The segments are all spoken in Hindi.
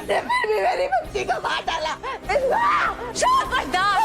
ने फिर भी मेरी बच्ची को मार डाला। खबरदार!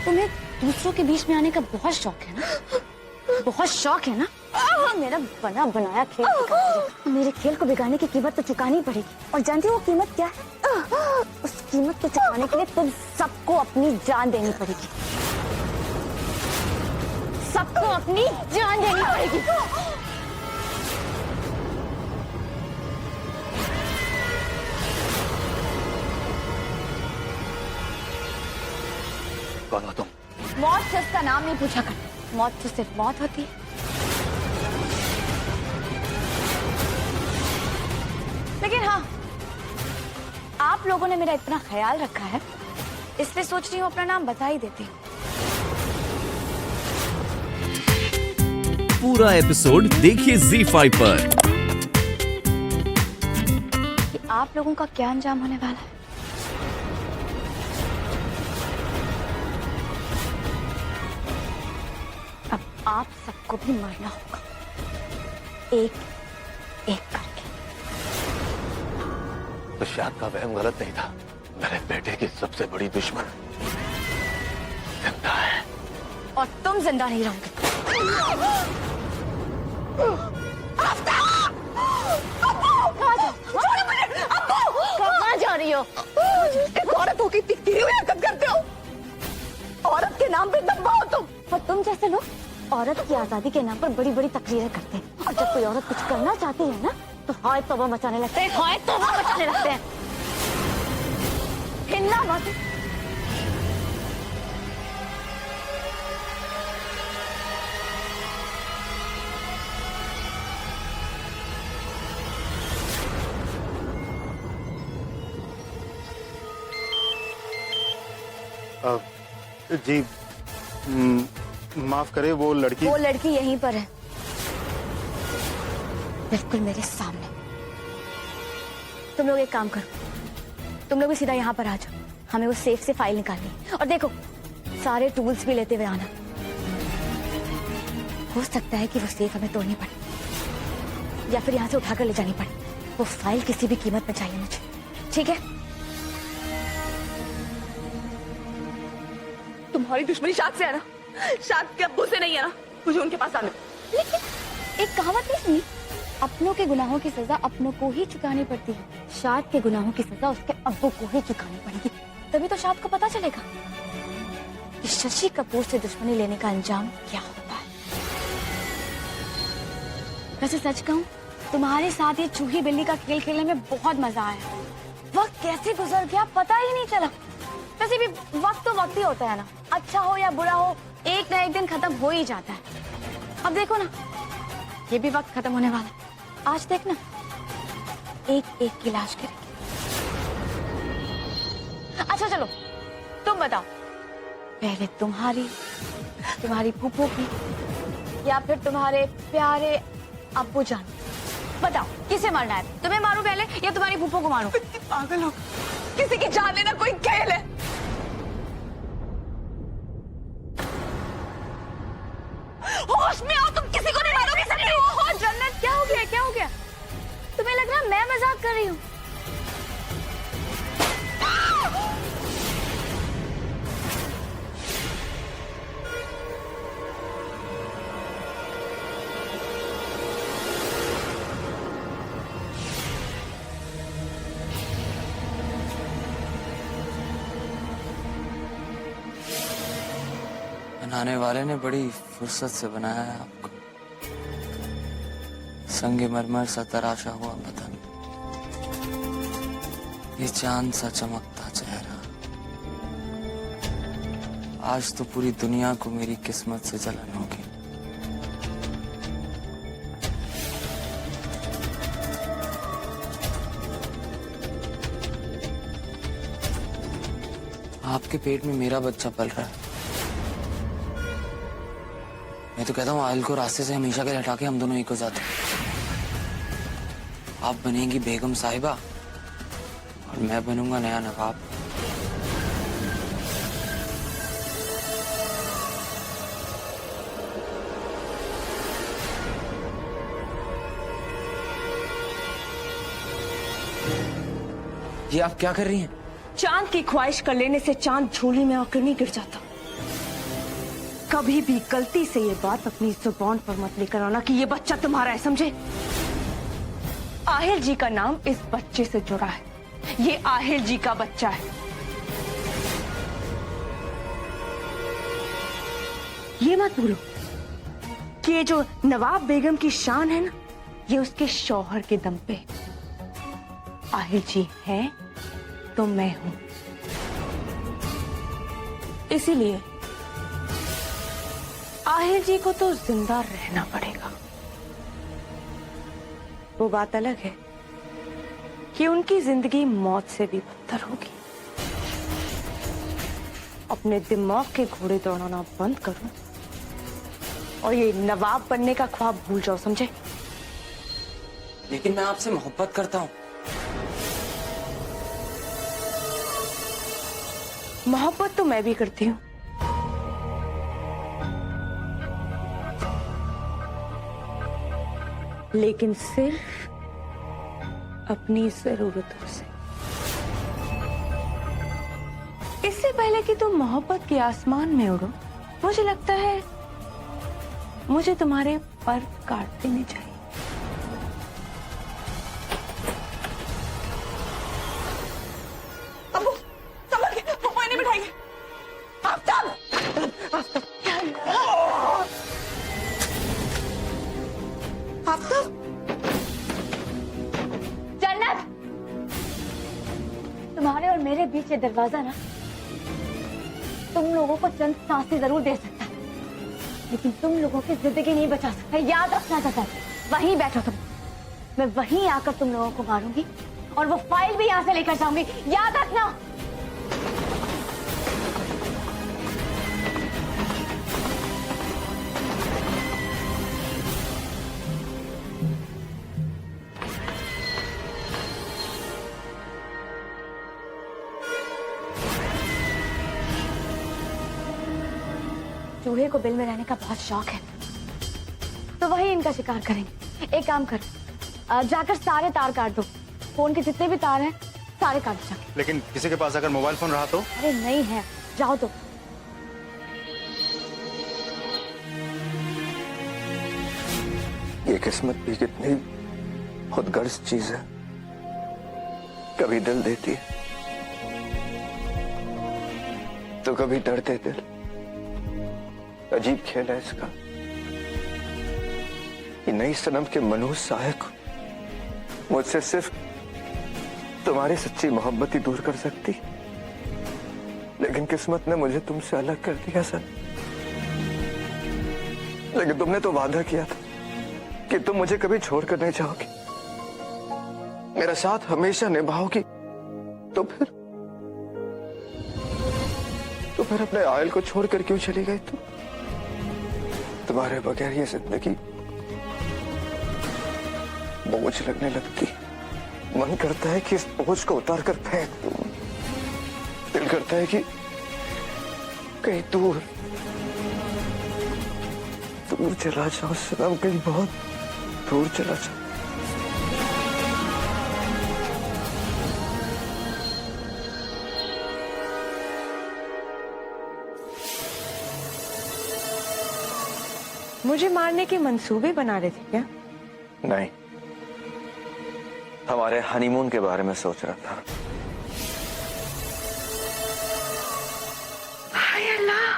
तुम्हें दूसरों के बीच में आने का बहुत शौक है ना? बहुत शौक है ना? मेरा बना बनाया खेल बिगाड़। मेरे खेल को बिगाड़ने की कीमत तो चुकानी पड़ेगी। और जानती हो वो कीमत क्या है? उस कीमत को चुकाने के लिए तुम सबको अपनी जान देनी पड़ेगी। सबको अपनी जान देनी पड़ेगी। कौन हो तुम? मौत से उसका नाम नहीं पूछा कर। मौत तो सिर्फ मौत होती है। लेकिन हाँ, आप लोगों ने मेरा इतना ख्याल रखा है, इसलिए सोच रही हूँ अपना नाम बता ही देती हूँ। पूरा एपिसोड देखिए ZEE5 पर। कि आप लोगों का क्या अंजाम होने वाला है? अब आप सबको भी मरना होगा, एक एक करके। तो शाद का वहम गलत नहीं था। मेरे बेटे की सबसे बड़ी दुश्मन जिंदा है। और तुम जिंदा नहीं रहोगे। कहाँ जा रही हो? एक औरत होकर दिखती हुई हरकत करते हो। औरत के नाम पे दम्भा हो तुम। और तुम जैसे लोग औरत की आजादी के नाम पर बड़ी बड़ी तकरीरें करते हैं। और जब कोई औरत कुछ करना चाहती है ना, तो हाय तौबा मचाने लगते हैं, हाय तौबा मचाने लगते हैं। हिलना मत। जी माफ करे, वो लड़की यहीं पर है, बिल्कुल मेरे सामने। तुम लोग एक काम करो, तुम लोग भी सीधा यहाँ पर आ जाओ। हमें वो सेफ से फाइल निकालनी है। और देखो, सारे टूल्स भी लेते हुए आना। हो सकता है कि वो सेफ हमें तोड़नी पड़े या फिर यहाँ से उठाकर ले जानी पड़े। वो फाइल किसी भी कीमत में चाहिए मुझे, ठीक है? तुम्हारी दुश्मनी शाद से है ना? शाद के अब्बू से नहीं है ना? मुझे उनके पास आने। लेकिन एक कहावत नहीं सुनी, अपनों के गुनाहों की सजा अपनों को ही चुकानी पड़ती है। शाद के गुनाहों की सजा उसके अब्बू को ही चुकानी पड़ेगी। तभी तो शाद को पता चलेगा कि शशि कपूर से दुश्मनी लेने का अंजाम क्या होता है। वैसे सच कहूं, तुम्हारे साथ ये चूही बिल्ली का खेल खेलने में बहुत मजा आया। वक्त कैसे गुजर गया पता ही नहीं चला। वैसे भी वक्त तो वक्त ही होता है ना, अच्छा हो या बुरा हो, एक ना एक दिन खत्म हो ही जाता है। अब देखो ना, ये भी वक्त खत्म होने वाला है। आज देखना, एक एक की लाश गिरेगी। अच्छा चलो, तुम बताओ, पहले तुम्हारी फूफो की या फिर तुम्हारे प्यारे अब्बू जान? बताओ किसे मारना है? तुम्हें मारूं पहले या तुम्हारी फूफो को मारूं? पागल हो, किसी की जान लेना कोई खेल है? होश में आओ, तुम किसी को नहीं मारोगे। ओहो जन्नत, क्या हो गया? क्या हो गया? तुम्हें लग रहा मैं मजाक कर रही हूँ? बनाने वाले ने बड़ी फुर्सत से बनाया है आपको। संगमरमर सा तराशा हुआ बदन, ये चांद सा चमकता चेहरा, आज तो पूरी दुनिया को मेरी किस्मत से जलन होगी। आपके पेट में मेरा बच्चा पल रहा है। मैं तो कहता हूँ आयल को रास्ते से हमेशा के लिए हटा के हम दोनों एक हो जाते। आप बनेंगी बेगम साहिबा और मैं बनूंगा नया नवाब। ये आप क्या कर रही हैं? चांद की ख्वाहिश कर लेने से चांद झोली में आकर नहीं गिर जाता। कभी भी गलती से ये बात अपनी जुबान पर मत लेकर आना कि ये बच्चा तुम्हारा है, समझे? आहिर जी का नाम इस बच्चे से जुड़ा है। ये आहिर जी का बच्चा है। ये मत भूलो कि ये जो नवाब बेगम की शान है ना, ये उसके शौहर के दम पे। आहिर जी है तो मैं हूं, इसीलिए आहिर जी को तो जिंदा रहना पड़ेगा। वो बात अलग है कि उनकी जिंदगी मौत से भी बदतर होगी। अपने दिमाग के घोड़े दौड़ाना बंद करो और ये नवाब बनने का ख्वाब भूल जाओ, समझे? लेकिन मैं आपसे मोहब्बत करता हूँ। मोहब्बत तो मैं भी करती हूँ, लेकिन सिर्फ अपनी जरूरतों से। इससे पहले कि तुम मोहब्बत के आसमान में उड़ो, मुझे लगता है मुझे तुम्हारे पर काट देने चाहिए। अबू, संभल के, वो नहीं बिठाएंगे। आफ्ताब! आफ्ताब! जन्नत, तुम्हारे और मेरे बीच ये दरवाजा ना तुम लोगों को चंद सांसें जरूर दे सकता है, लेकिन तुम लोगों की जिंदगी नहीं बचा सकता। याद रखना चाहता। वहीं बैठो तुम, मैं वहीं आकर तुम लोगों को मारूंगी और वो फाइल भी यहाँ से लेकर जाऊंगी। याद रखना। चूहे को बिल में रहने का बहुत शौक है, तो वही इनका शिकार करेंगे। एक काम करो, जाकर सारे तार काट दो। फोन के जितने भी तार हैं सारे काट दो जाके। लेकिन किसी के पास अगर मोबाइल फोन रहा तो? अरे नहीं है, जाओ तो। ये किस्मत भी कितनी खुदगर्ज चीज है, कभी दिल देती है तो कभी डरते दिल। अजीब खेल है इसका। ये नई सनम के मनहूस साहिब मुझसे सिर्फ तुम्हारी सच्ची मोहब्बत ही दूर कर सकती, लेकिन किस्मत ने मुझे तुमसे अलग कर दिया सर। लेकिन तुमने तो वादा किया था कि तुम मुझे कभी छोड़कर नहीं जाओगी, मेरा साथ हमेशा निभाओगी। तो फिर अपने आयल को छोड़कर क्यों चली गई तुम? तुम्हारे बगैर ये जिंदगी बोझ लगने लगती। मन करता है कि इस बोझ को उतार कर फेंक दूं। दिल करता है कि कहीं दूर दूर चला जाओ सनम, कहीं बहुत दूर चला जाओ। मुझे मारने के मंसूबे बना रहे थे क्या? नहीं, हमारे हनीमून के बारे में सोच रहा था। हाय अल्लाह,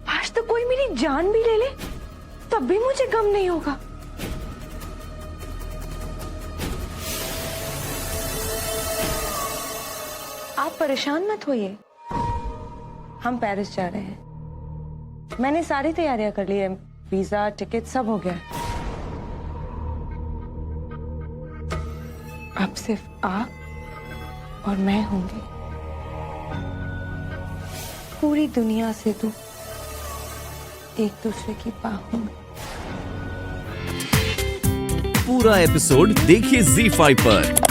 आज तो कोई मेरी जान भी ले ले तब भी मुझे गम नहीं होगा। आप परेशान मत होइए, हम पेरिस जा रहे हैं। मैंने सारी तैयारियां कर ली है, वीजा टिकट सब हो गया। अब सिर्फ आप और मैं होंगे। पूरी दुनिया से तो एक दूसरे की बाहों में। पूरा एपिसोड देखिए ZEE5 पर।